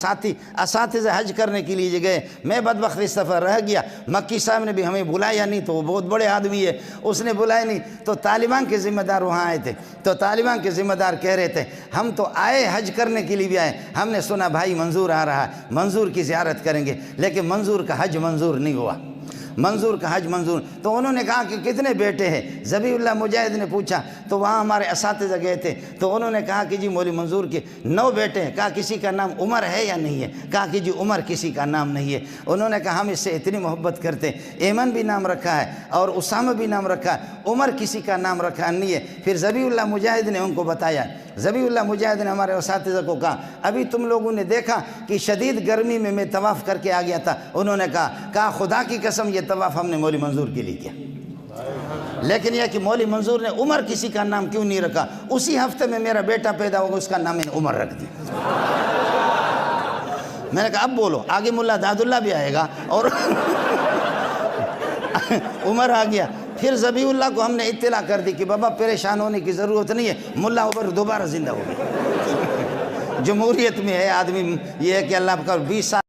ساتھی اساتذہ حج کرنے کے لیے گئے، میں بدبخت اس سفر رہ گیا۔ مکی صاحب نے بھی ہمیں بلایا نہیں، تو وہ بہت بڑے آدمی ہے، اس نے بلایا نہیں، تو طالبان کے ذمہ دار وہاں آئے تھے، تو طالبان کے ذمہ دار کہہ رہے تھے ہم تو آئے حج کرنے کے لیے بھی آئے، ہم نے سنا بھائی منظور آ رہا ہے، منظور کی زیارت کریں گے، لیکن منظور کا حج منظور نہیں ہوا، منظور کا حج منظور۔ تو انہوں نے کہا کہ کتنے بیٹے ہیں؟ ذبیح اللہ مجاہد نے پوچھا، تو وہاں ہمارے اساتذہ گئے تھے، تو انہوں نے کہا کہ جی مولوی منظور کے 9 بیٹے ہیں۔ کہا کسی کا نام عمر ہے یا نہیں ہے؟ کہا کہ جی عمر کسی کا نام نہیں ہے۔ انہوں نے کہا ہم اس سے اتنی محبت کرتے ہیں، ایمن بھی نام رکھا ہے اور اسامہ بھی نام رکھا ہے، عمر کسی کا نام رکھا نہیں ہے۔ پھر ذبیح اللہ مجاہد نے ان کو بتایا، ذبیح اللہ مجاہد نے ہمارے اساتذہ کو کہا ابھی تم لوگوں نے دیکھا کہ شدید گرمی میں طواف کر کے آ گیا تھا، انہوں نے کہا خدا کی قسم یہ طواف ہم نے مولوی منظور کے لیے کیا، لیکن یہ کہ مولوی منظور نے عمر کسی کا نام کیوں نہیں رکھا؟ اسی ہفتے میں میرا بیٹا پیدا ہوگا، اس کا نام میں نے عمر رکھ دیا۔ میں نے کہا اب بولو، آگے ملا داد اللہ بھی آئے گا اور عمر آ گیا۔ پھر ذبیح اللہ کو ہم نے اطلاع کر دی کہ بابا پریشان ہونے کی ضرورت نہیں ہے، ملا عمر دوبارہ زندہ ہو گیا۔ جمہوریت میں ہے آدمی یہ ہے کہ اللہ کا 20 سال